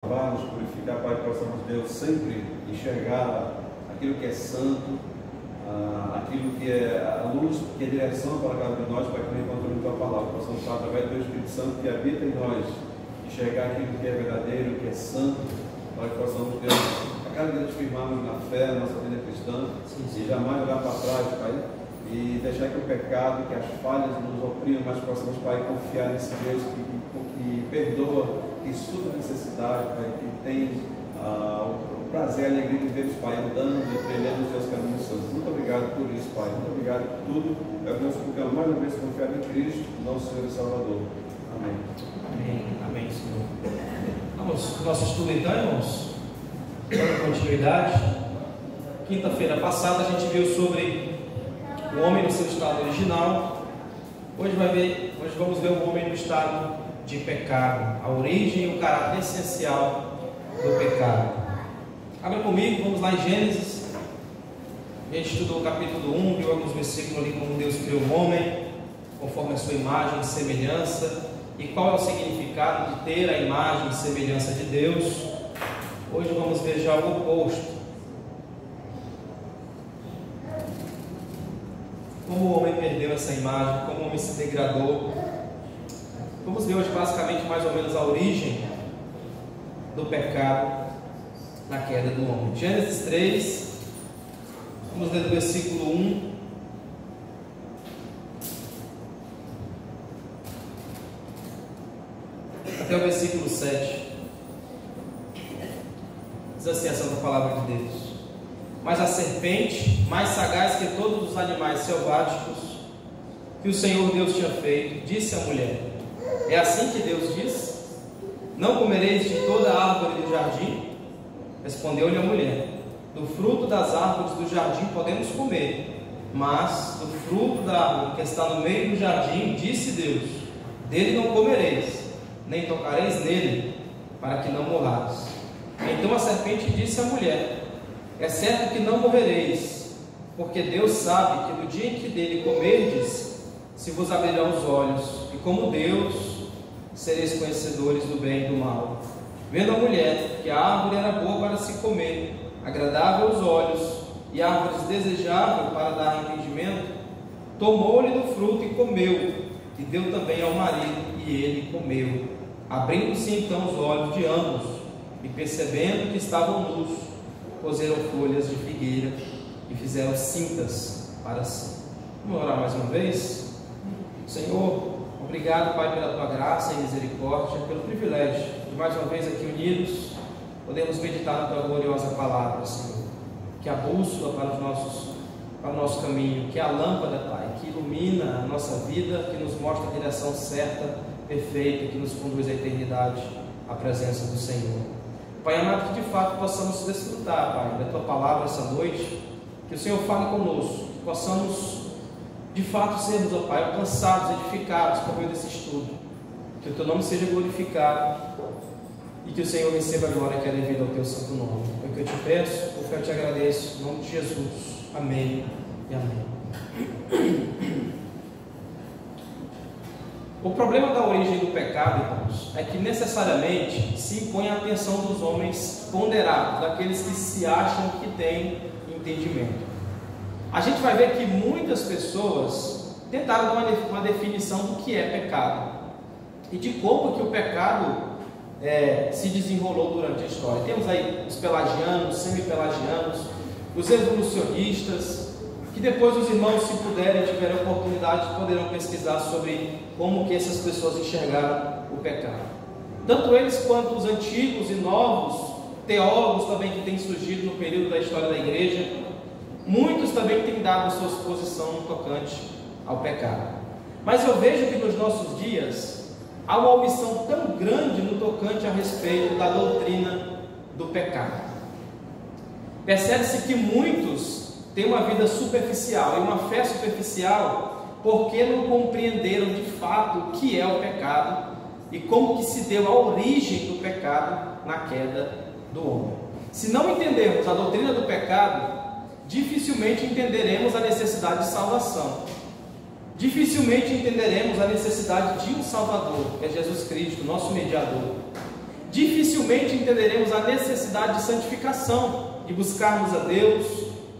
nos purificar, Pai, que possamos, Deus, sempre enxergar aquilo que é santo, aquilo que é a luz, que é direção para cada um de nós, para que nós encontremos a Tua palavra, possamos, através do Espírito Santo que habita em nós, enxergar aquilo que é verdadeiro, que é santo, para que possamos, Deus, a cada dia nos firmarmos na fé, na nossa vida cristã, e jamais olhar para trás, Pai, e deixar que o pecado, que as falhas nos oprimam, mas possamos, Pai, confiar nesse Deus que perdoa, que supra a necessidade, Pai, que tem o prazer e a alegria de ver os Pai andando e trilhando os seus caminhos santos. Muito obrigado por isso, Pai. Muito obrigado por tudo. Eu Deus, porque mais uma vez confiar em Cristo, nosso Senhor e Salvador. Amém. Amém. Amém, Senhor. Vamos para o nosso estudo então, irmãos. Dando continuidade. Quinta-feira passada a gente viu sobre o homem no seu estado original. Hoje vamos ver o homem no estado de pecado, a origem e o caráter essencial do pecado. Abra comigo, vamos lá em Gênesis. A gente estudou o capítulo 1, viu alguns versículos ali, como Deus criou o homem, conforme a sua imagem e semelhança, e qual é o significado de ter a imagem e semelhança de Deus. Hoje vamos ver já o oposto. Como o homem perdeu essa imagem, como o homem se degradou. Vamos ver hoje basicamente mais ou menos a origem do pecado na queda do homem. Gênesis 3, vamos ler do versículo 1 até o versículo 7. Diz assim a santa palavra de Deus: Mas a serpente, mais sagaz que todos os animais selváticos que o Senhor Deus tinha feito, disse à mulher: É assim que Deus diz: Não comereis de toda a árvore do jardim? Respondeu-lhe a mulher: Do fruto das árvores do jardim podemos comer, mas do fruto da árvore que está no meio do jardim, disse Deus: Dele não comereis, nem tocareis nele, para que não morrais. Então a serpente disse à mulher: É certo que não morrereis, porque Deus sabe que no dia em que dele comerdes, se vos abrirão os olhos, e como Deus sereis conhecedores do bem e do mal. Vendo a mulher que a árvore era boa para se comer, agradável aos olhos, e árvores desejável para dar entendimento, tomou-lhe do fruto e comeu, e deu também ao marido, e ele comeu. Abrindo-se então os olhos de ambos, e percebendo que estavam nus, coseram folhas de figueira e fizeram cintas para si. Vamos orar mais uma vez? Senhor, obrigado, Pai, pela Tua graça e misericórdia, pelo privilégio de mais uma vez aqui unidos, podemos meditar na Tua gloriosa palavra, Senhor, que é a bússola para o nosso caminho, que é a lâmpada, Pai, que ilumina a nossa vida, que nos mostra a direção certa, perfeita, que nos conduz à eternidade, à presença do Senhor. Pai amado, que de fato possamos desfrutar, Pai, da Tua palavra essa noite, que o Senhor fale conosco, que possamos de fato sermos, ó Pai, alcançados, edificados por meio desse estudo, que o Teu nome seja glorificado e que o Senhor receba a glória que é devida ao Teu santo nome. É o que eu te peço, o que eu te agradeço, em nome de Jesus. Amém e amém. O problema da origem do pecado, irmãos, é que necessariamente se impõe a atenção dos homens ponderados, daqueles que se acham que têm entendimento. A gente vai ver que muitas pessoas tentaram dar uma definição do que é pecado e de como que o pecado se desenrolou durante a história. Temos aí os pelagianos, semi-pelagianos, os evolucionistas, que depois os irmãos, se puderem, tiverem oportunidade, poderão pesquisar sobre como que essas pessoas enxergaram o pecado. Tanto eles quanto os antigos e novos teólogos também que têm surgido no período da história da igreja, muitos também têm dado a sua posição no tocante ao pecado. Mas eu vejo que nos nossos dias há uma omissão tão grande no tocante a respeito da doutrina do pecado. Percebe-se que muitos têm uma vida superficial e uma fé superficial porque não compreenderam de fato o que é o pecado e como que se deu a origem do pecado na queda do homem. Se não entendermos a doutrina do pecado, dificilmente entenderemos a necessidade de salvação. Dificilmente entenderemos a necessidade de um Salvador, que é Jesus Cristo, nosso mediador. dificilmente entenderemos a necessidade de santificação, de buscarmos a Deus,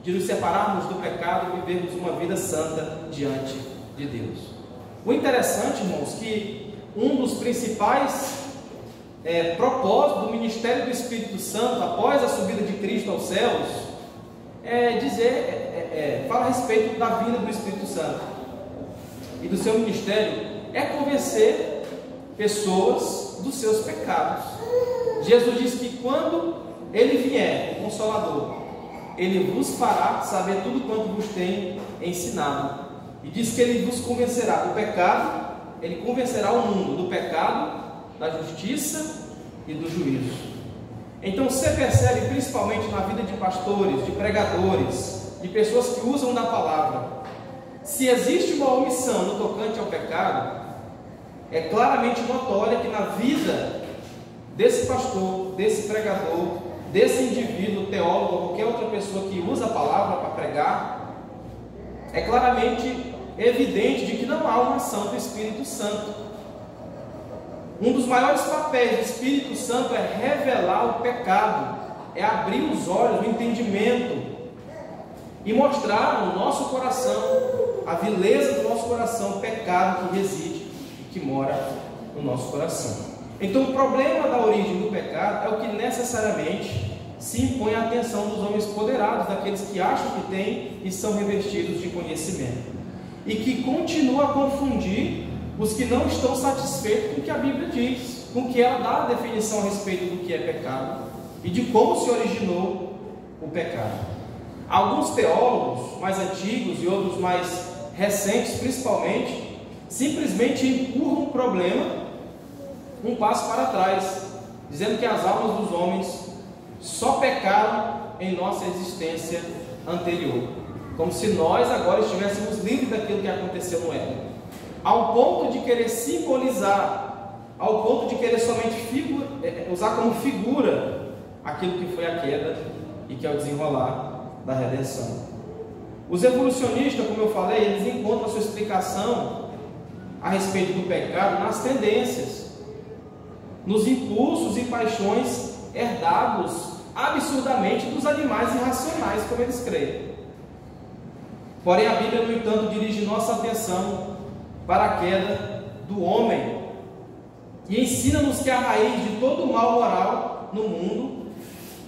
de nos separarmos do pecado e vivermos uma vida santa diante de Deus. O interessante, irmãos, que um dos principais propósitos do ministério do Espírito Santo após a subida de Cristo aos céus fala a respeito da vinda do Espírito Santo e do seu ministério, é convencer pessoas dos seus pecados. Jesus diz que quando Ele vier, o Consolador, Ele vos fará saber tudo quanto vos tem ensinado. E diz que Ele vos convencerá do pecado, Ele convencerá o mundo do pecado, da justiça e do juízo. Então você percebe, principalmente na vida de pastores, de pregadores, de pessoas que usam da palavra, se existe uma omissão no tocante ao pecado, é claramente notória que na vida desse pastor, desse pregador, desse indivíduo, teólogo ou qualquer outra pessoa que usa a palavra para pregar, é claramente evidente de que não há uma ação do Espírito Santo. Um dos maiores papéis do Espírito Santo é revelar o pecado, é abrir os olhos, o entendimento e mostrar no nosso coração a vileza do nosso coração, o pecado que reside e que mora no nosso coração. Então o problema da origem do pecado é o que necessariamente se impõe à atenção dos homens poderados, daqueles que acham que têm e são revestidos de conhecimento, e que continua a confundir os que não estão satisfeitos com o que a Bíblia diz, com o que ela dá a definição a respeito do que é pecado e de como se originou o pecado. Alguns teólogos mais antigos e outros mais recentes, principalmente, simplesmente empurram o problema um passo para trás, dizendo que as almas dos homens só pecaram em nossa existência anterior, como se nós agora estivéssemos livres daquilo que aconteceu no Éden, ao ponto de querer simbolizar, ao ponto de querer somente usar como figura aquilo que foi a queda e que é o desenrolar da redenção. Os evolucionistas, como eu falei, eles encontram a sua explicação a respeito do pecado nas tendências, nos impulsos e paixões herdados absurdamente dos animais irracionais, como eles creem. Porém, a Bíblia, no entanto, dirige nossa atenção para a queda do homem e ensina-nos que a raiz de todo o mal moral no mundo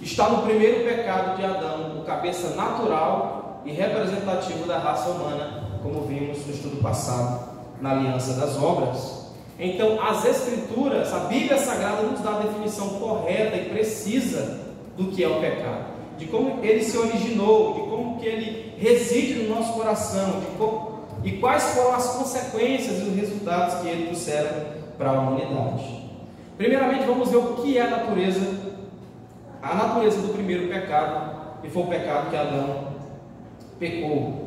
está no primeiro pecado de Adão, o cabeça natural e representativo da raça humana, como vimos no estudo passado na aliança das obras. Então, as Escrituras, a Bíblia Sagrada, nos dá a definição correta e precisa do que é o pecado, de como ele se originou, de como que ele reside no nosso coração, e quais foram as consequências e os resultados que ele trouxeram para a humanidade. Primeiramente, vamos ver o que é a natureza do primeiro pecado, que foi o pecado que Adão pecou.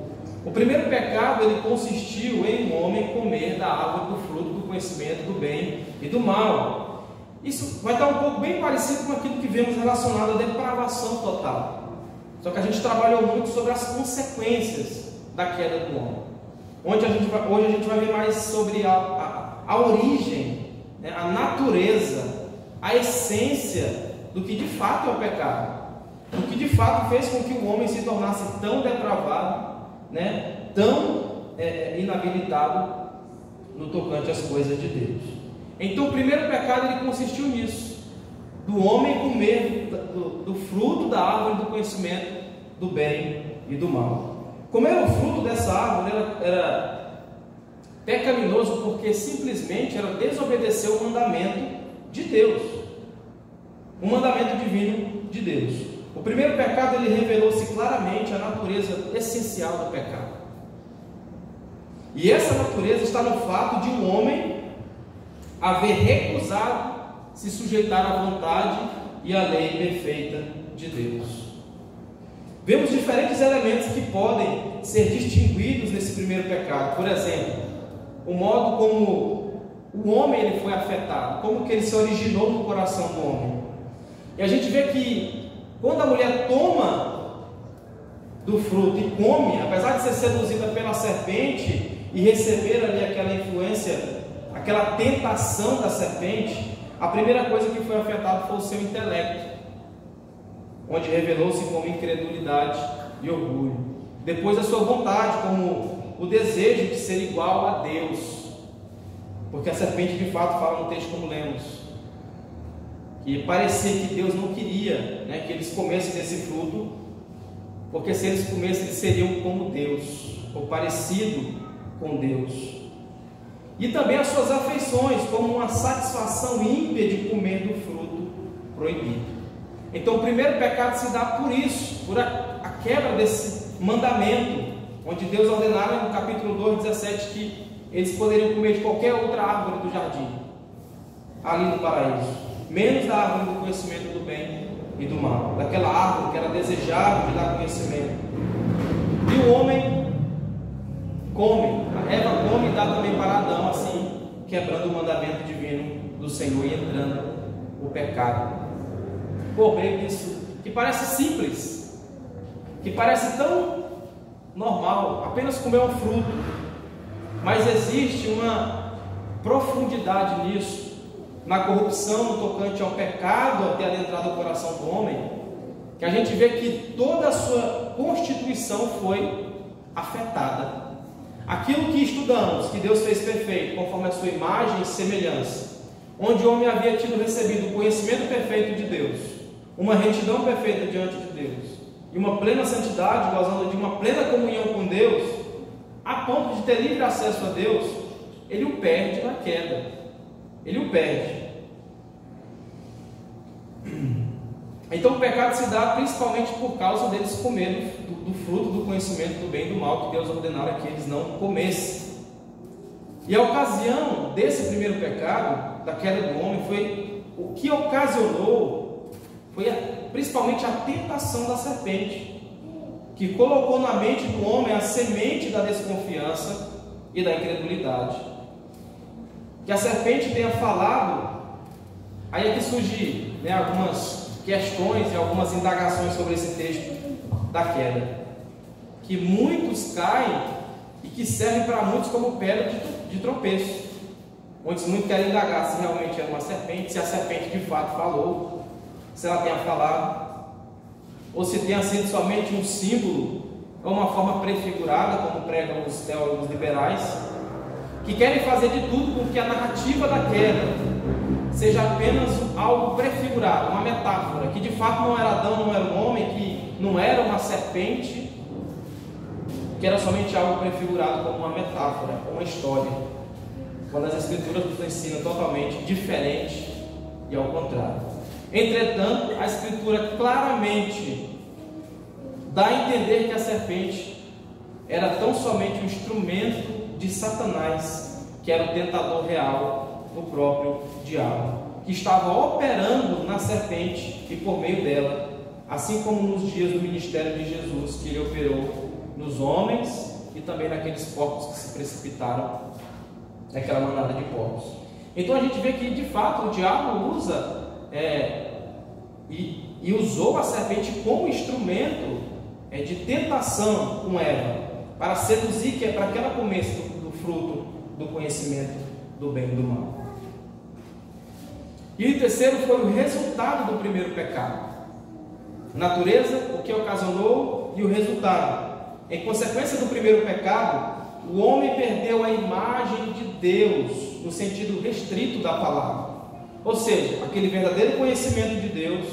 O primeiro pecado, ele consistiu em um homem comer da árvore do fruto do conhecimento do bem e do mal. Isso vai estar um pouco bem parecido com aquilo que vemos relacionado à depravação total. Só que a gente trabalhou muito sobre as consequências da queda do homem. Hoje a gente vai ver mais sobre a origem, né, a natureza, a essência do que de fato é o pecado, o que de fato fez com que o homem se tornasse tão depravado, né, tão inabilitado no tocante às coisas de Deus. Então o primeiro pecado, ele consistiu nisso, do homem comer do fruto da árvore do conhecimento do bem e do mal. Comer o fruto dessa árvore era pecaminoso porque simplesmente era desobedecer o mandamento de Deus, o mandamento divino de Deus. O primeiro pecado, ele revelou-se claramente a natureza essencial do pecado. E essa natureza está no fato de um homem haver recusado se sujeitar à vontade e à lei perfeita de Deus. Vemos diferentes elementos que podem ser distinguidos nesse primeiro pecado. Por exemplo, o modo como o homem ele foi afetado, como que ele se originou no coração do homem. E a gente vê que quando a mulher toma do fruto e come, apesar de ser seduzida pela serpente e receber ali aquela influência, aquela tentação da serpente, a primeira coisa que foi afetada foi o seu intelecto, onde revelou-se como incredulidade e orgulho. Depois a sua vontade, como o desejo de ser igual a Deus, porque a serpente de fato fala no texto como lemos, que parecia que Deus não queria, né, que eles comessem desse fruto, porque se eles comessem eles seriam como Deus, ou parecido com Deus. E também as suas afeições, como uma satisfação ímpia de comer do fruto proibido. Então o primeiro pecado se dá por isso, por a quebra desse mandamento, onde Deus ordenara no capítulo 2, 17, que eles poderiam comer de qualquer outra árvore do jardim, ali no paraíso, menos da árvore do conhecimento do bem e do mal, daquela árvore que era desejável de dar conhecimento. E o homem come, a Eva come e dá também para Adão, assim, quebrando o mandamento divino do Senhor e entrando o pecado. Por meio disso, que parece simples, que parece tão normal, apenas comer um fruto, mas existe uma profundidade nisso, na corrupção, no tocante ao pecado, até adentrado o coração do homem, que a gente vê que toda a sua constituição foi afetada. Aquilo que estudamos, que Deus fez perfeito, conforme a sua imagem e semelhança, onde o homem havia recebido o conhecimento perfeito de Deus, uma retidão perfeita diante de Deus, e uma plena santidade, gozando de uma plena comunhão com Deus, a ponto de ter livre acesso a Deus, ele o perde na queda, ele o perde. Então o pecado se dá principalmente por causa deles comerem do fruto do conhecimento do bem e do mal, que Deus ordenara que eles não comessem. E a ocasião desse primeiro pecado, da queda do homem, foi o que ocasionou, foi principalmente a tentação da serpente, que colocou na mente do homem a semente da desconfiança e da incredulidade. Que a serpente tenha falado, aí é que surge, né, algumas questões e algumas indagações sobre esse texto da queda, que muitos caem e que servem para muitos como pedra de tropeço. Muitos querem indagar se realmente é uma serpente, se a serpente de fato falou, se ela tenha falado, ou se tenha sido somente um símbolo ou uma forma prefigurada, como pregam os teólogos liberais, que querem fazer de tudo com que a narrativa da queda seja apenas algo prefigurado, uma metáfora, que de fato não era Adão, não era um homem, que não era uma serpente, que era somente algo prefigurado como uma metáfora, uma história, quando as Escrituras nos ensinam totalmente diferente e ao contrário. Entretanto, a Escritura claramente dá a entender que a serpente era tão somente um instrumento de Satanás, que era o tentador real, o próprio diabo, que estava operando na serpente e por meio dela, assim como nos dias do ministério de Jesus, que ele operou nos homens e também naqueles porcos que se precipitaram naquela manada de porcos. Então a gente vê que de fato o diabo usa e usou a serpente como instrumento de tentação com Eva, para seduzir, para que ela comesse do fruto do conhecimento do bem e do mal. E o terceiro foi o resultado do primeiro pecado. Natureza, o que ocasionou e o resultado. Em consequência do primeiro pecado, o homem perdeu a imagem de Deus no sentido restrito da palavra. Ou seja, aquele verdadeiro conhecimento de Deus,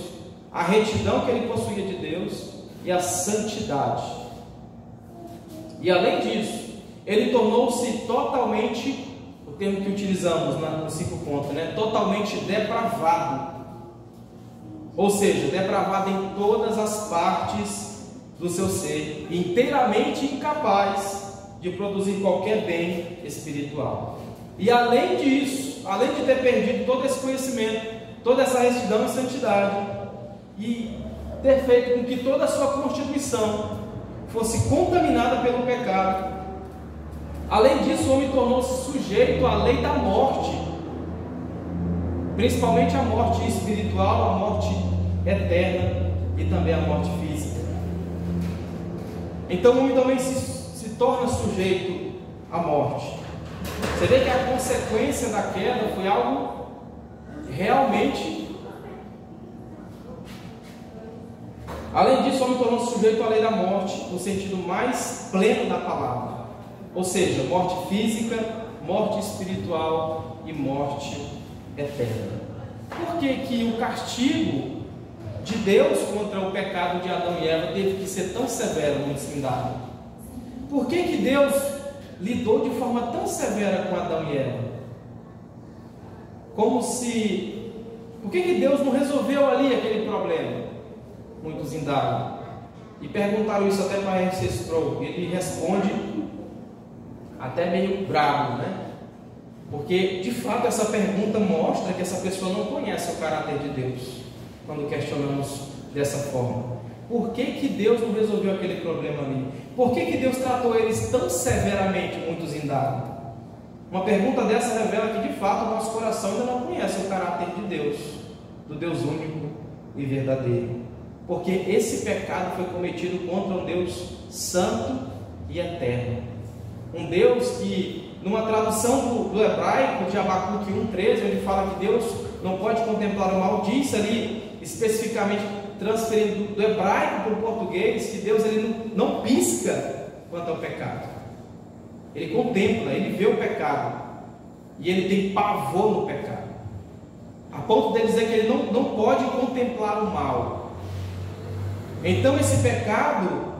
a retidão que ele possuía de Deus e a santidade. E além disso, ele tornou-se totalmente, o termo que utilizamos nos 5 pontos, né? Totalmente depravado. Ou seja, depravado em todas as partes do seu ser, inteiramente incapaz de produzir qualquer bem espiritual. E além disso, além de ter perdido todo esse conhecimento, toda essa retidão e santidade, e ter feito com que toda a sua constituição fosse contaminada pelo pecado, além disso, o homem tornou-se sujeito à lei da morte, principalmente a morte espiritual, a morte eterna e também a morte física. Então o homem também se torna sujeito à morte. Você vê que a consequência da queda foi algo realmente. Além disso, o homem tornou-se sujeito à lei da morte, no sentido mais pleno da palavra. Ou seja, morte física, morte espiritual e morte eterna. Por que o castigo de Deus contra o pecado de Adão e Eva teve que ser tão severo no incidente? Por que Deus lidou de forma tão severa com Adão e Eva? Por que Deus não resolveu ali aquele problema? Muitos indagam. E perguntaram isso até para R.C. Sproul. Ele responde até meio bravo, né? Porque, de fato, essa pergunta mostra que essa pessoa não conhece o caráter de Deus, quando questionamos dessa forma. Por que Deus não resolveu aquele problema ali? Por que Deus tratou eles tão severamente? Muitos indagam. Uma pergunta dessa revela que, de fato, o nosso coração ainda não conhece o caráter de Deus, do Deus único e verdadeiro. Porque esse pecado foi cometido contra um Deus santo e eterno. Um Deus que, numa tradução do hebraico de Abacuque 1,13, ele fala que Deus não pode contemplar o mal, diz ali, especificamente transferindo do hebraico para o português, que Deus ele não pisca quanto ao pecado. Ele contempla, ele vê o pecado, e ele tem pavor no pecado, a ponto de dizer que ele não pode contemplar o mal. Então esse pecado,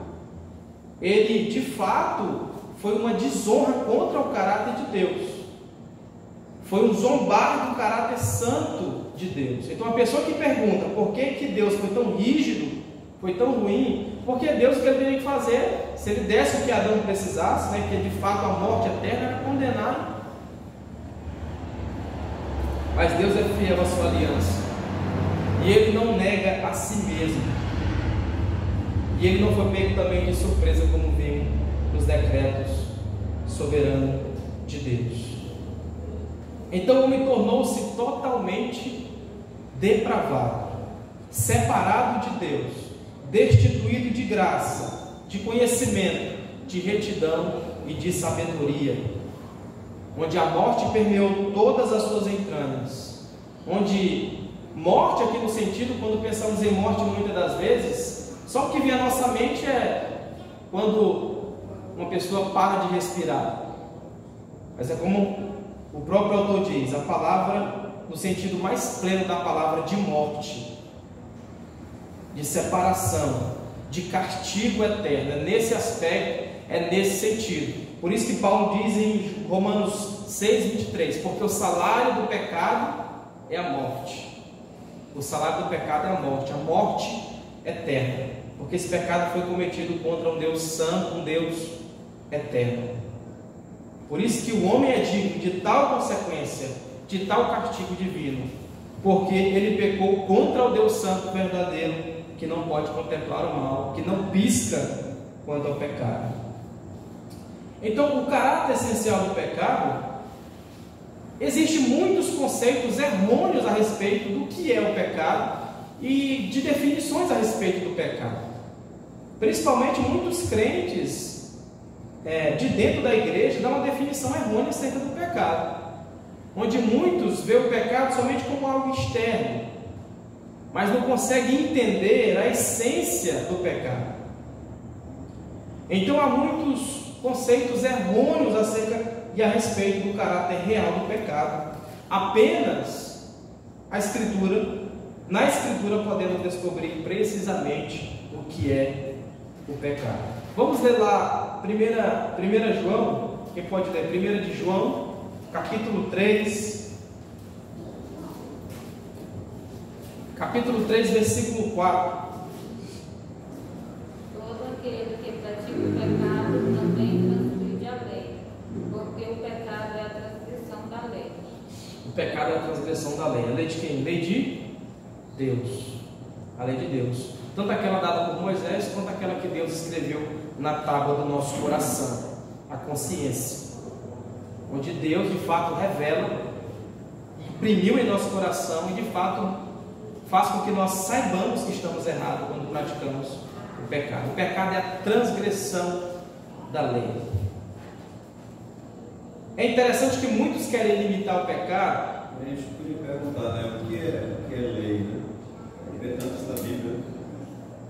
ele de fato foi uma desonra contra o caráter de Deus, foi um zombar do caráter santo de Deus. Então a pessoa que pergunta por que Deus foi tão rígido, foi tão ruim, porque Deus, o que ele teria que fazer, se ele desse o que Adão precisasse, né, que de fato a morte eterna, era condenar. Mas Deus é fiel à sua aliança, e ele não nega a si mesmo. E ele não foi pego também de surpresa, como vimos nos decretos soberanos de Deus. Então o homem tornou-se totalmente depravado, separado de Deus, destituído de graça, de conhecimento, de retidão e de sabedoria, onde a morte permeou todas as suas entranhas, onde morte aqui no sentido, quando pensamos em morte muitas das vezes, só o que vem à nossa mente é quando uma pessoa para de respirar. Mas é como o próprio autor diz, a palavra no sentido mais pleno da palavra, de morte, de separação, de castigo eterno. É nesse aspecto, é nesse sentido. Por isso que Paulo diz em Romanos 6,23, porque o salário do pecado é a morte. O salário do pecado é a morte eterna, porque esse pecado foi cometido contra um Deus santo, um Deus eterno. Por isso que o homem é digno de tal consequência, de tal castigo divino, porque ele pecou contra o Deus santo verdadeiro, que não pode contemplar o mal, que não pisca quanto ao pecado. Então, o caráter essencial do pecado, existem muitos conceitos errôneos a respeito do que é o pecado e de definições a respeito do pecado. Principalmente muitos crentes de dentro da igreja dão uma definição errônea acerca do pecado, onde muitos veem o pecado somente como algo externo, mas não conseguem entender a essência do pecado. Então há muitos conceitos errôneos acerca e a respeito do caráter real do pecado. Apenas na Escritura podemos descobrir precisamente o que é o pecado. Vamos ler lá 1 João, quem pode ler? 1 de João, capítulo 3, versículo 4. Todo aquele que pratica o pecado também transgride a lei, porque o pecado é a transgressão da lei. O pecado é a transgressão da lei. A lei de quem? Lei de Deus. A lei de Deus. Tanto aquela dada por Moisés, quanto aquela que Deus escreveu na tábua do nosso coração, a consciência, onde Deus de fato revela, imprimiu em nosso coração e de fato faz com que nós saibamos que estamos errados quando praticamos o pecado. O pecado é a transgressão da lei. É interessante que muitos querem limitar o pecado A gente podia perguntar, né, o que é lei, né? Vê tanto isso na Bíblia.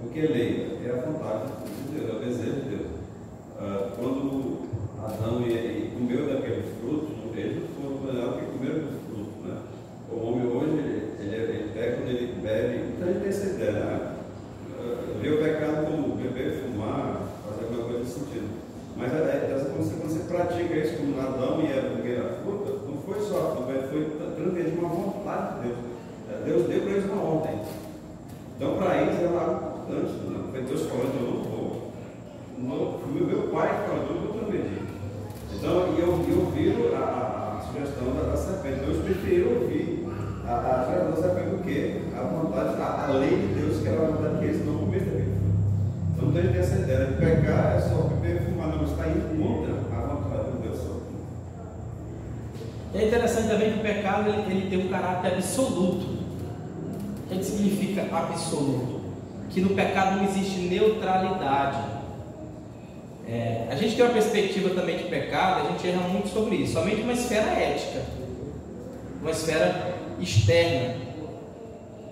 O que é lei? É a vontade de Deus, é o desejo de Deus. Quando Adão comeu daquele fruto, eles não foram condenados porque comeram do fruto, né? O homem hoje, ele pega quando ele bebe, então ele tem essa ideia, né? Vê o pecado como beber, fumar, fazer alguma coisa nesse sentido. Mas quando você pratica isso como Adão e Eva comeram a fruta, não foi só, foi transmitir uma vontade de Deus. Deus deu para eles uma ordem. Então, para eles era algo importante. Não foi Deus falando, eu não vou. Foi meu pai que falou, eu não vou transmitir. Então, eu viro a sugestão da serpente. Então, eu preferi ouvir a sugestão da serpente do que a vontade, a lei de Deus, que era a vontade que eles não comessem daquele fruto. Então, não tem que ter essa ideia de pecar é só beber e fumar, não, está indo contra a vontade de Deus. É interessante também que o pecado ele tem um caráter absoluto. O que significa absoluto? Que no pecado não existe neutralidade. A gente tem uma perspectiva também de pecado, a gente erra muito sobre isso, somente uma esfera ética, uma esfera externa,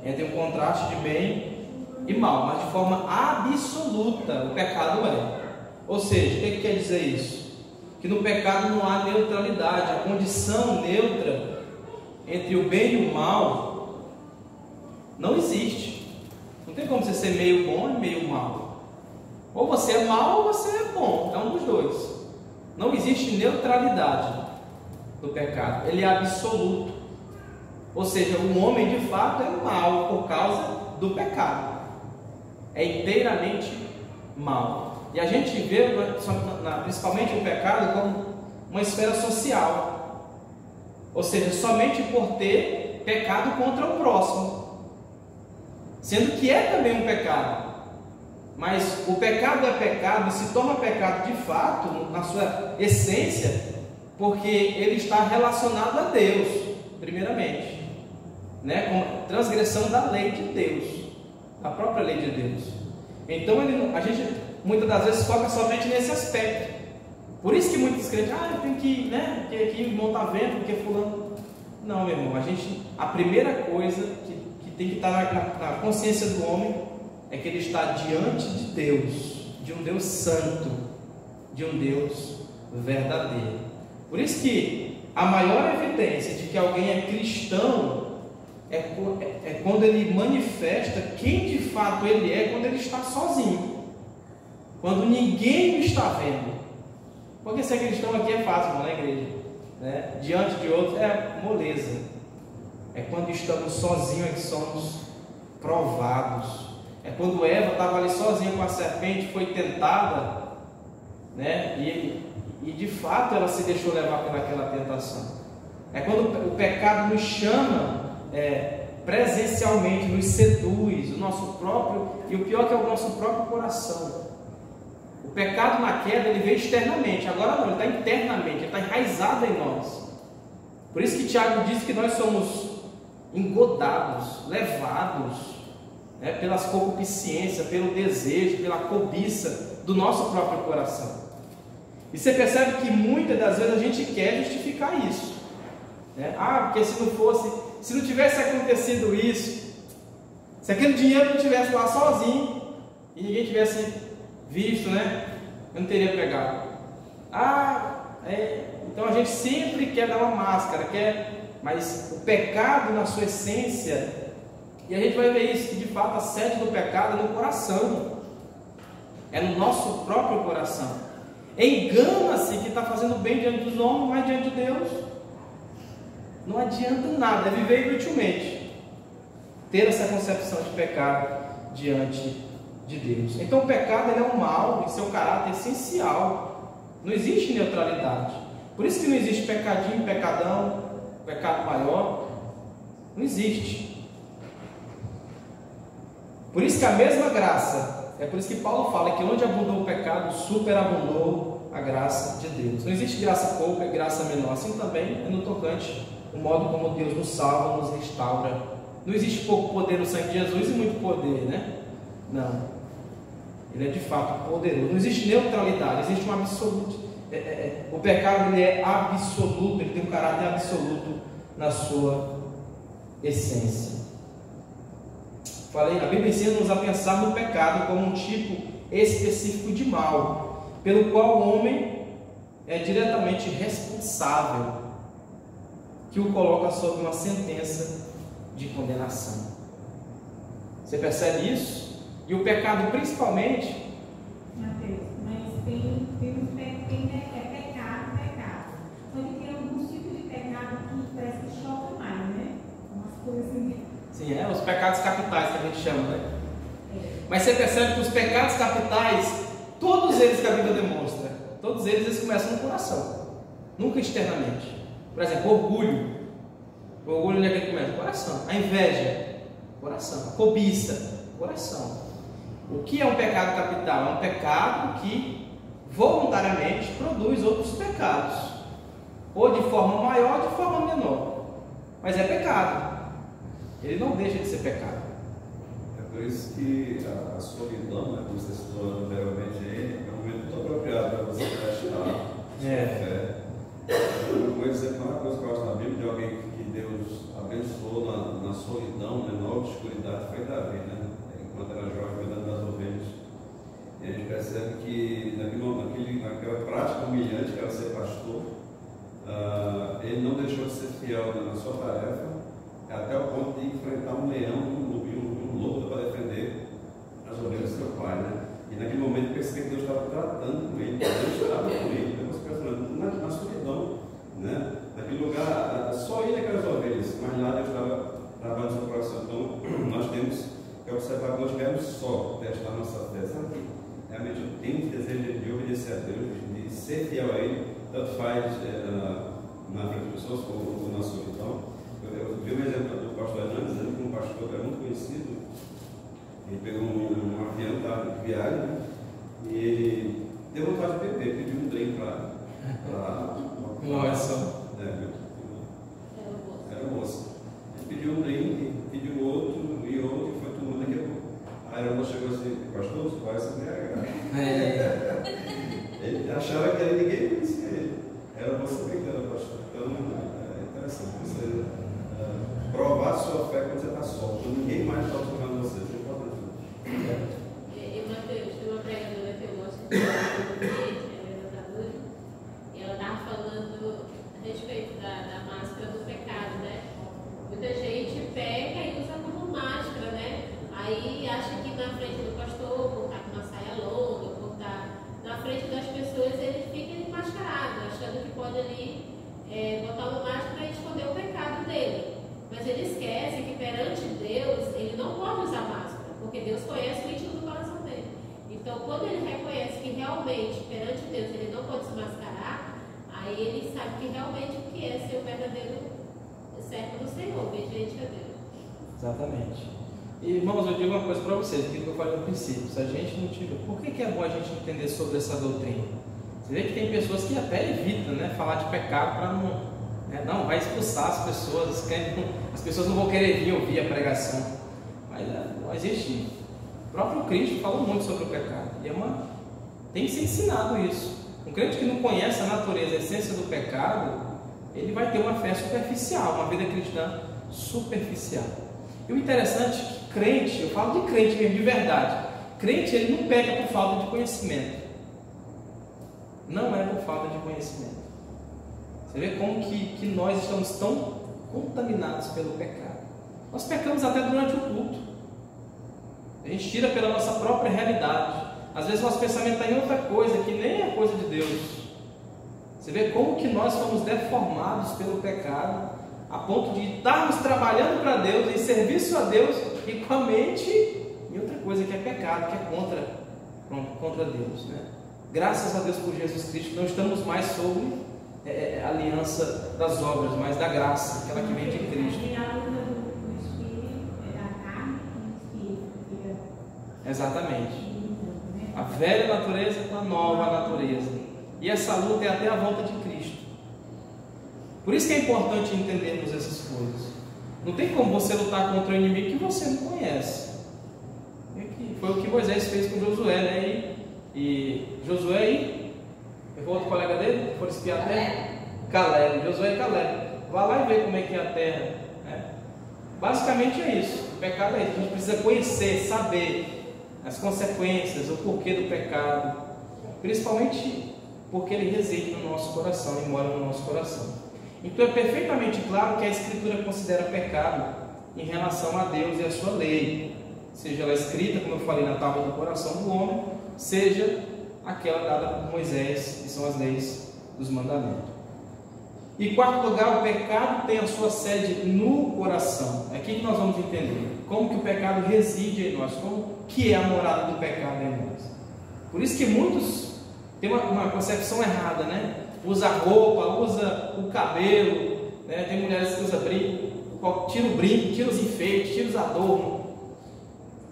entre um contraste de bem e mal, mas de forma absoluta o pecado é. Ou seja, o que quer dizer isso? Que no pecado não há neutralidade, a condição neutra entre o bem e o mal não existe. Não tem como você ser meio bom e meio mal. Ou você é mal ou você é bom. É um dos dois. Não existe neutralidade do pecado. Ele é absoluto. Ou seja, o homem de fato é mal por causa do pecado. É inteiramente mal. E a gente vê principalmente o pecado como uma esfera social. Ou seja, somente por ter pecado contra o próximo. Sendo que é também um pecado, mas o pecado é pecado e se torna pecado de fato, na sua essência, porque ele está relacionado a Deus, primeiramente, né? Com transgressão da lei de Deus, da própria lei de Deus. Então a gente muitas das vezes foca somente nesse aspecto. Por isso que muitos crentes, eu tenho que, né? Porque aqui o irmão está vendo, porque fulano. Não, meu irmão, a primeira coisa que tem que estar na consciência do homem é que ele está diante de Deus, de um Deus santo, de um Deus verdadeiro. Por isso que a maior evidência de que alguém é cristão é quando ele manifesta quem de fato ele é, quando ele está sozinho, quando ninguém o está vendo. Porque ser cristão aqui é fácil, não é, igreja? Né? Diante de outros é moleza. É quando estamos sozinhos é que somos provados. É quando Eva estava ali sozinha com a serpente, foi tentada, né? E de fato ela se deixou levar pelaquela tentação. É quando o pecado nos chama presencialmente, nos seduz, o nosso próprio, e o pior que é o nosso próprio coração. O pecado na queda ele veio externamente, agora não, ele está internamente, ele está enraizado em nós. Por isso que Tiago diz que nós somos engodados, levados, né, pelas concupiscências, pelo desejo, pela cobiça do nosso próprio coração. E você percebe que muitas das vezes a gente quer justificar isso, né? Porque se não tivesse acontecido isso, se aquele dinheiro não estivesse lá sozinho e ninguém tivesse visto, né, eu não teria pegado. Então a gente sempre quer dar uma máscara, mas o pecado na sua essência, e a gente vai ver isso, que de fato a sede do pecado é no coração, é no nosso próprio coração. Engana-se que está fazendo bem diante dos homens, mas diante de Deus não adianta nada, é viver inutilmente ter essa concepção de pecado diante de Deus. Então o pecado ele é um mal em seu caráter essencial, não existe neutralidade. Por isso que não existe pecadinho, pecadão, pecado maior, não existe. Por isso que a mesma graça, é por isso que Paulo fala que onde abundou o pecado, superabundou a graça de Deus. Não existe graça pouca e graça menor. Assim também é no tocante o modo como Deus nos salva, nos restaura. Não existe pouco poder no sangue de Jesus e muito poder, né? Não. Ele é de fato poderoso. Não existe neutralidade, existe um absoluto. O pecado ele é absoluto, ele tem um caráter absoluto na sua essência. Falei, a Bíblia ensina-nos a pensar no pecado como um tipo específico de mal, pelo qual o homem é diretamente responsável, que o coloca sob uma sentença de condenação. Você percebe isso? E o pecado, principalmente. Mateus, mas tem pecado. Só que tem alguns tipos de pecado que parece que chocam mais, né? Umas coisas assim. Sim, os pecados capitais que a gente chama, né? Mas você percebe que os pecados capitais, todos eles que a Bíblia demonstra, todos eles começam no coração, nunca externamente. Por exemplo, orgulho. O orgulho onde é que ele começa? Coração. A inveja, coração. A cobiça, coração. O que é um pecado capital? É um pecado que voluntariamente produz outros pecados, ou de forma maior ou de forma menor, mas é pecado. Ele não deixa de ser pecado. É por isso que a solidão, né, como você citou anteriormente, é um momento muito apropriado para você testar sua fé. Uma coisa que eu gosto na Bíblia de alguém que Deus abençoou na solidão, na obscuridade, foi Davi, né? Enquanto era jovem, cuidando das ovelhas. E a gente percebe que naquela prática humilhante que era ser pastor, ele não deixou de ser fiel na sua tarefa, até o ponto de enfrentar um leão e um lobo para defender as ovelhas do seu pai, né? E naquele momento percebi que Deus estava tratando com ele, Deus estava com ele, Deus pensando na solidão, né? Naquele lugar, só ele e aquelas ovelhas, mas lá Deus estava trabalhando no seu coração. Então, nós temos que observar que nós queremos só testar nossa fé, sabe? Realmente eu tenho desejo de obedecer a Deus, de ser fiel a Ele, tanto faz na vida das pessoas como na solidão. Eu vi um exemplo do pastor Hernandes, que um pastor que era muito conhecido, ele pegou um avião, estava de viagem, né? E ele deu vontade de beber, pediu um drink para Nossa. Era moça. Ele pediu um drink, pediu outro, e foi tomando daqui a pouco. A aeromoça chegou assim, pastor, você vai se embriagar. Ele achava que ninguém conhecia ele. Era você brincando, pastor. Então, é interessante você provar sua fé quando você está só, quando ninguém mais está observando você. Isso é importante. E Mateus, tem uma pregadora que eu gosto muito, e ela estava falando a respeito da máscara do pecado, né? Muita gente peca e usa como máscara, né? Aí acha que na frente do pastor, por estar com uma saia longa, por estar na frente das pessoas, ele fica enmascarado, achando que pode ali botar uma máscara e esconder o pecado dele. Mas ele esquece que perante Deus, ele não pode usar máscara, porque Deus conhece o íntimo do coração dele. Então, quando ele reconhece que realmente, perante Deus, ele não pode se mascarar, aí ele sabe que realmente o que é ser o verdadeiro servo do Senhor, obediente a Deus. Exatamente. E, irmãos, eu digo uma coisa para vocês, aquilo que eu falei no princípio. Se a gente não tiver... Por que é bom a gente entender sobre essa doutrina? Você vê que tem pessoas que até evitam, né, falar de pecado para não... Não, vai expulsar as pessoas, as pessoas não vão querer vir ouvir a pregação. Mas não existe. O próprio Cristo falou muito sobre o pecado. E tem que ser ensinado isso. Um crente que não conhece a natureza, a essência do pecado, ele vai ter uma fé superficial, uma vida cristã superficial. E o interessante é que crente, eu falo de crente mesmo, de verdade, crente ele não peca por falta de conhecimento. Não é por falta de conhecimento. Você vê como que nós estamos tão contaminados pelo pecado. Nós pecamos até durante o culto. A gente tira pela nossa própria realidade. Às vezes nosso pensamento está em outra coisa, que nem é coisa de Deus. Você vê como que nós fomos deformados pelo pecado, a ponto de estarmos trabalhando para Deus, em serviço a Deus, e com a mente em outra coisa que é pecado, que é contra Deus, né? Graças a Deus por Jesus Cristo, não estamos mais sob a aliança das obras, mas da graça, aquela que vem de Cristo. Exatamente. A velha natureza com a nova natureza. E essa luta é até a volta de Cristo. Por isso que é importante entendermos essas coisas. Não tem como você lutar contra um inimigo que você não conhece. Foi o que Moisés fez com Josué, né? E Josué e outro colega dele foram espiar até Caleb. Josué e Caleb. Vá lá e vê como é que é a terra, né? Basicamente é isso. O pecado é isso. A gente precisa conhecer, saber as consequências, o porquê do pecado, principalmente porque ele reside no nosso coração e mora no nosso coração. Então é perfeitamente claro que a Escritura considera pecado em relação a Deus e a sua lei, seja ela escrita, como eu falei, na tábua do coração do homem, seja aquela dada por Moisés, que são as leis dos mandamentos. E em quarto lugar, o pecado tem a sua sede no coração. É aqui que nós vamos entender como que o pecado reside em nós, como que é a morada do pecado em nós. Por isso que muitos têm uma concepção errada, né? Usa roupa, usa o cabelo, né? Tem mulheres que usam brinco, tira o brinco, tira os enfeites, tira os adornos,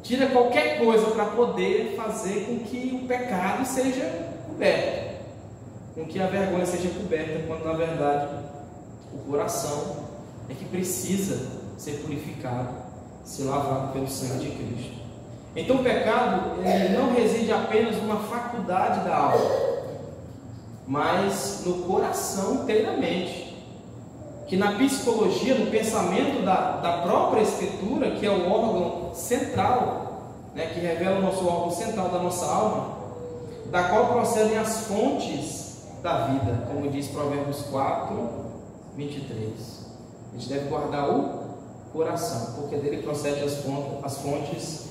tira qualquer coisa para poder fazer com que o pecado seja coberto, com que a vergonha seja coberta, quando na verdade o coração é que precisa ser purificado, ser lavado pelo sangue de Cristo. Então o pecado ele não reside apenas numa faculdade da alma, mas no coração inteiramente, que na psicologia, no pensamento da própria Escritura, que é o órgão central, né, que revela o nosso órgão central da nossa alma, da qual procedem as fontes da vida, como diz Provérbios 4, 23. A gente deve guardar o coração, porque dele procedem as fontes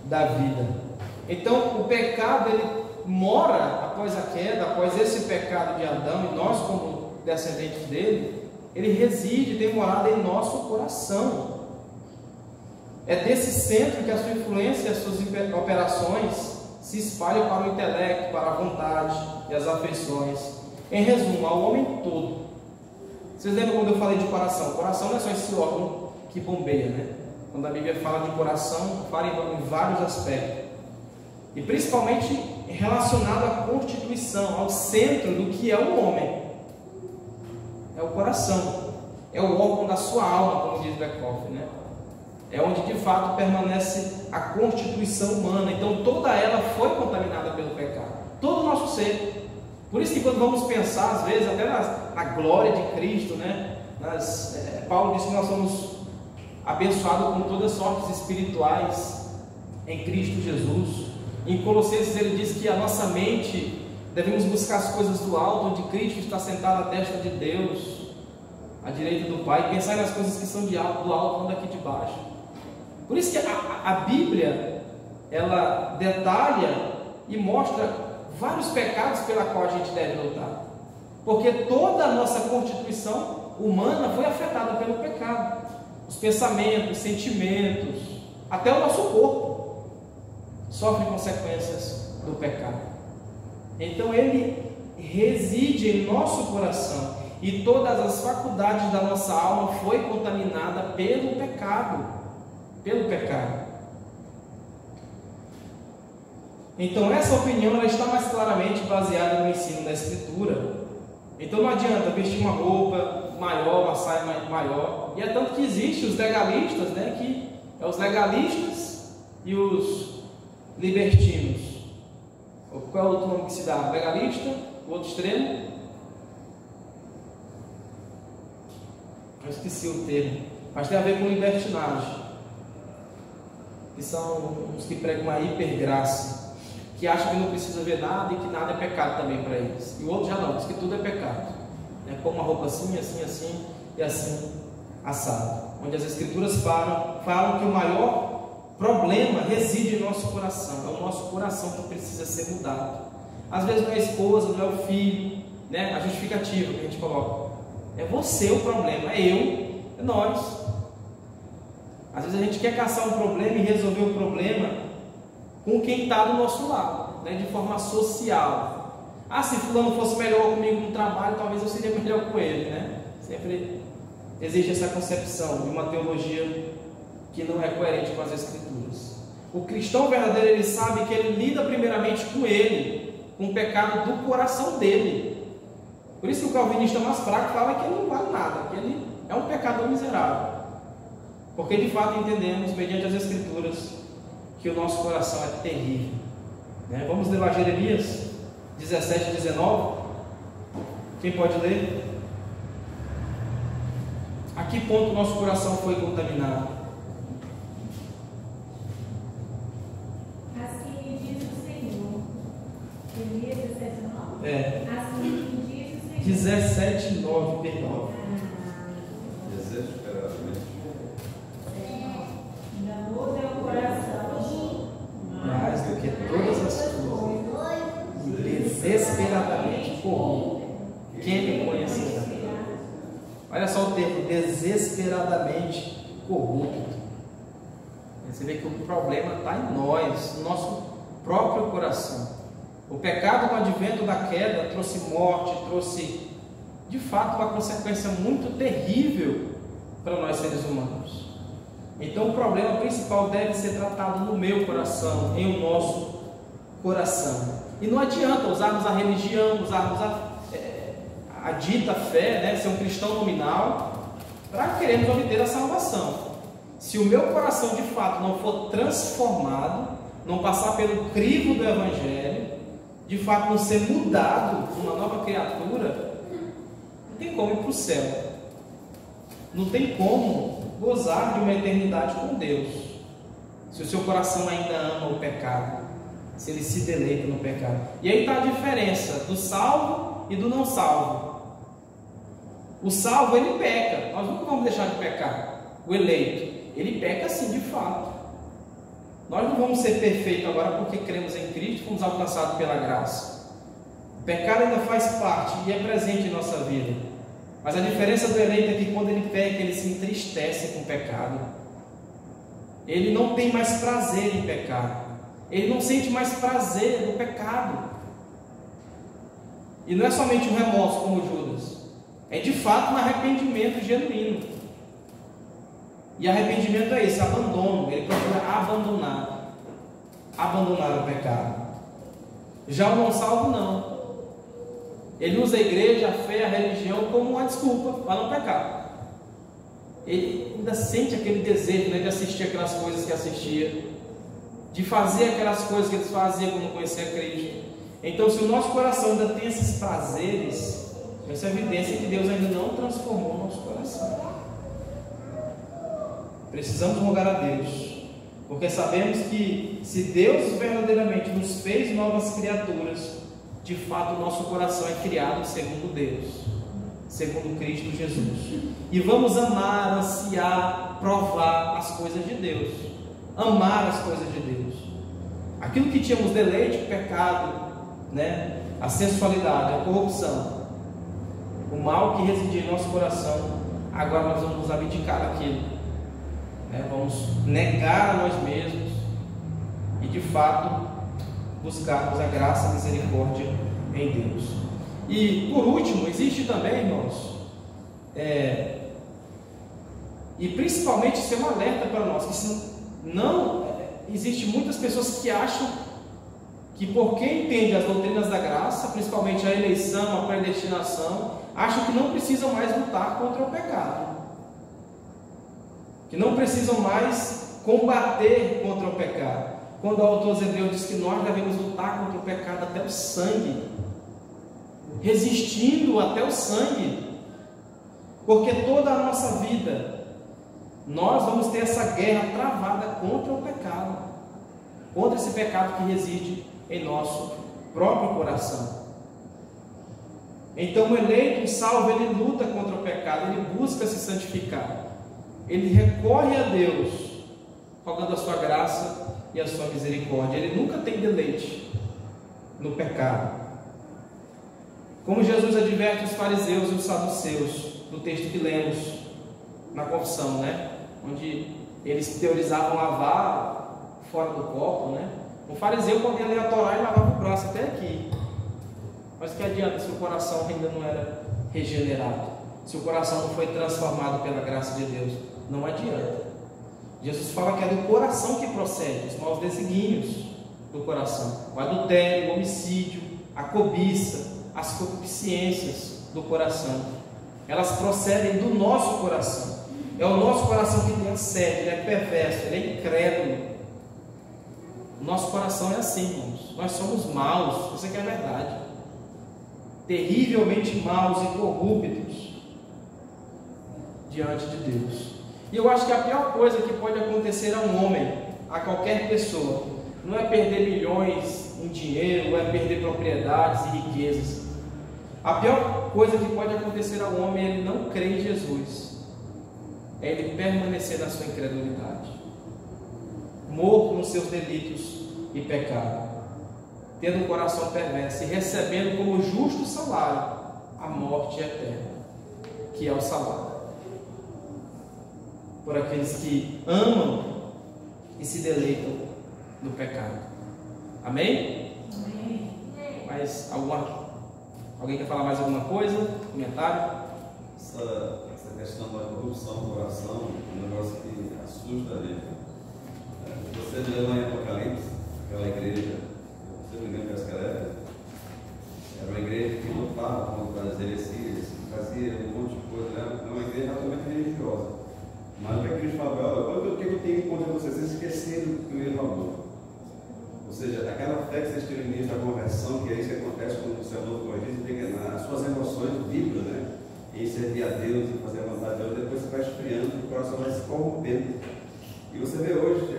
da vida. Então o pecado ele mora após a queda, após esse pecado de Adão, e nós como descendentes dele, ele reside, tem morada em nosso coração. É desse centro que a sua influência e as suas operações se espalham para o intelecto, para a vontade e as afeições. Em resumo, ao homem todo. Vocês lembram quando eu falei de coração? O coração não é só esse órgão que bombeia, né? Quando a Bíblia fala de coração, fala em vários aspectos. E principalmente relacionado à constituição, ao centro do que é o homem. É o coração. É o órgão da sua alma, como diz Beckhoff, né? É onde de fato permanece a constituição humana. Então toda ela foi contaminada pelo pecado. Todo o nosso ser. Por isso que quando vamos pensar, às vezes, até na glória de Cristo, né? Paulo diz que nós somos abençoados com todas sortes espirituais em Cristo Jesus. Em Colossenses ele diz que a nossa mente devemos buscar as coisas do alto, onde Cristo está sentado à destra de Deus, à direita do Pai, e pensar nas coisas que são do alto, não daqui de baixo. Por isso que a Bíblia, ela detalha e mostra vários pecados pela qual a gente deve lutar, porque toda a nossa constituição humana foi afetada pelo pecado. Os pensamentos, os sentimentos, até o nosso corpo sofre consequências do pecado. Então ele reside em nosso coração, e todas as faculdades da nossa alma foi contaminada pelo pecado. Então essa opinião ela está mais claramente baseada no ensino da Escritura. Então não adianta vestir uma roupa maior, uma saia maior. E é tanto que existe os legalistas, né? Que é os legalistas e os libertinos. Qual é o outro nome que se dá? Legalista, o outro extremo? Eu esqueci o termo, mas tem a ver com libertinagem, que são os que pregam a hipergraça, que acham que não precisa ver nada e que nada é pecado também para eles. E o outro já não, diz que tudo é pecado, né? Como uma roupa assim, assim, assim e assim, assado. Onde as Escrituras falam que o maior problema reside em nosso coração. É o nosso coração que precisa ser mudado. Às vezes não é a esposa, não é o filho, né? A justificativa que a gente coloca. É você o problema, é eu, é nós. Às vezes a gente quer caçar um problema e resolver o problema com quem está do nosso lado, né? De forma social. Ah, se fulano fosse melhor comigo no trabalho, talvez eu seria melhor com ele, né? Sempre existe essa concepção de uma teologia que não é coerente com as Escrituras. O cristão verdadeiro, ele sabe que ele lida primeiramente com ele, com o pecado do coração dele. Por isso que o calvinista mais fraco fala que ele não vale nada, que ele é um pecador miserável. Porque de fato entendemos, mediante as Escrituras, que o nosso coração é terrível, né? Vamos ler lá Jeremias 17, 19. Quem pode ler? que ponto o nosso coração foi contaminado? Assim me diz o Senhor. Jeremias 17:9? É. Assim me diz o Senhor. 17:9, perdão. Desesperadamente. Enganoso é o coração. Mais do que todas as coisas, desesperadamente corrupto. Quem me conhecerá? Olha só o termo, desesperadamente corrupto. Você vê que o problema está em nós, no nosso próprio coração. O pecado, com o advento da queda, trouxe morte, trouxe, de fato, uma consequência muito terrível para nós seres humanos. Então o problema principal deve ser tratado no meu coração, em o nosso coração. E não adianta usarmos a religião, usarmos a dita fé, né, ser um cristão nominal, para querermos obter a salvação. Se o meu coração de fato não for transformado, não passar pelo crivo do Evangelho, de fato não ser mudado, uma nova criatura, não tem como ir para o céu. Não tem como gozar de uma eternidade com Deus, se o seu coração ainda ama o pecado, se ele se deleita no pecado. E aí está a diferença do salvo e do não salvo. O salvo, ele peca, nós nunca vamos deixar de pecar. O eleito, ele peca sim, de fato. Nós não vamos ser perfeitos agora porque cremos em Cristo, fomos alcançados pela graça. O pecado ainda faz parte e é presente em nossa vida. Mas a diferença do eleito é que quando ele peca, ele se entristece com o pecado. Ele não tem mais prazer em pecar. Ele não sente mais prazer no pecado. E não é somente um remorso como Judas. É de fato um arrependimento genuíno. E arrependimento é esse, abandono. Ele procura abandonar o pecado. Já o não salvo não. Ele usa a igreja, a fé, a religião como uma desculpa para não pecar. Ele ainda sente aquele desejo, né, de assistir aquelas coisas que assistia, de fazer aquelas coisas que eles faziam quando conhecia Cristo. Então, se o nosso coração ainda tem esses prazeres, essa é evidência que Deus ainda não transformou o nosso coração. Precisamos rogar a Deus, porque sabemos que se Deus verdadeiramente nos fez novas criaturas, de fato o nosso coração é criado segundo Deus, segundo Cristo Jesus. E vamos amar, ansiar, provar as coisas de Deus, amar as coisas de Deus. Aquilo que tínhamos deleite, o pecado, né? A sensualidade, a corrupção, o mal que residia em nosso coração, agora nós vamos abdicar daquilo, né? Vamos negar a nós mesmos e de fato buscarmos a graça e a misericórdia em Deus. E por último, existe também, irmãos, e principalmente isso é um alerta para nós, que existe muitas pessoas que acham que porque entende as doutrinas da graça, principalmente a eleição, a predestinação, acham que não precisam mais lutar contra o pecado, que não precisam mais combater contra o pecado, quando o autor aos Hebreus diz que nós devemos lutar contra o pecado até o sangue, resistindo até o sangue, porque toda a nossa vida nós vamos ter essa guerra travada contra o pecado, contra esse pecado que reside em nosso próprio coração. Então o eleito, o salvo, ele luta contra o pecado, ele busca se santificar, ele recorre a Deus, rogando a sua graça e a sua misericórdia. Ele nunca tem deleite no pecado. Como Jesus adverte os fariseus e os saduceus, no texto que lemos na confissão, né? Onde eles teorizavam lavar fora do copo, né? O fariseu podia ler a Torá e lavava o braço até aqui. Mas que adianta se o coração ainda não era regenerado? Se o coração não foi transformado pela graça de Deus? Não adianta. Jesus fala que é do coração que procede os maus desígnios do coração, o adultério, o homicídio, a cobiça, as concupiscências do coração. Elas procedem do nosso coração. É o nosso coração que tem a sede, ele é perverso, ele é incrédulo. O nosso coração é assim, irmãos. Nós somos maus, isso aqui é verdade, terrivelmente maus e corruptos. diante de Deus. E eu acho que a pior coisa que pode acontecer a um homem, a qualquer pessoa, não é perder milhões em dinheiro, não é perder propriedades e riquezas. A pior coisa que pode acontecer ao homem é ele não crer em Jesus, é ele permanecer na sua incredulidade, morto nos seus delitos e pecado, tendo um coração perverso e recebendo como justo salário a morte eterna, que é o salário por aqueles que amam e se deleitam no pecado. Amém? Amém. Mas alguém quer falar mais alguma coisa? Comentário? Essa questão da corrupção do coração é um negócio que assusta a gente. Você lê lá em Apocalipse, aquela igreja, se não me engano, que era uma igreja que lutava contra as heresias, que fazia um monte de coisa, né? É uma igreja totalmente religiosa. Mas o que Cristo fala? Olha o que eu tenho contra vocês? Vocês esqueceram do primeiro amor. Ou seja, aquela fé que vocês têm no início da conversão, que é isso que acontece quando você é novo corrigido, tem que as suas emoções vibram, né? Em servir a Deus e fazer a vontade de Deus, depois você vai esfriando e o coração vai se corrompendo. E você vê hoje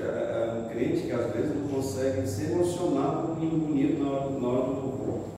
um crente que às vezes não consegue se emocionar com um menino bonito na hora do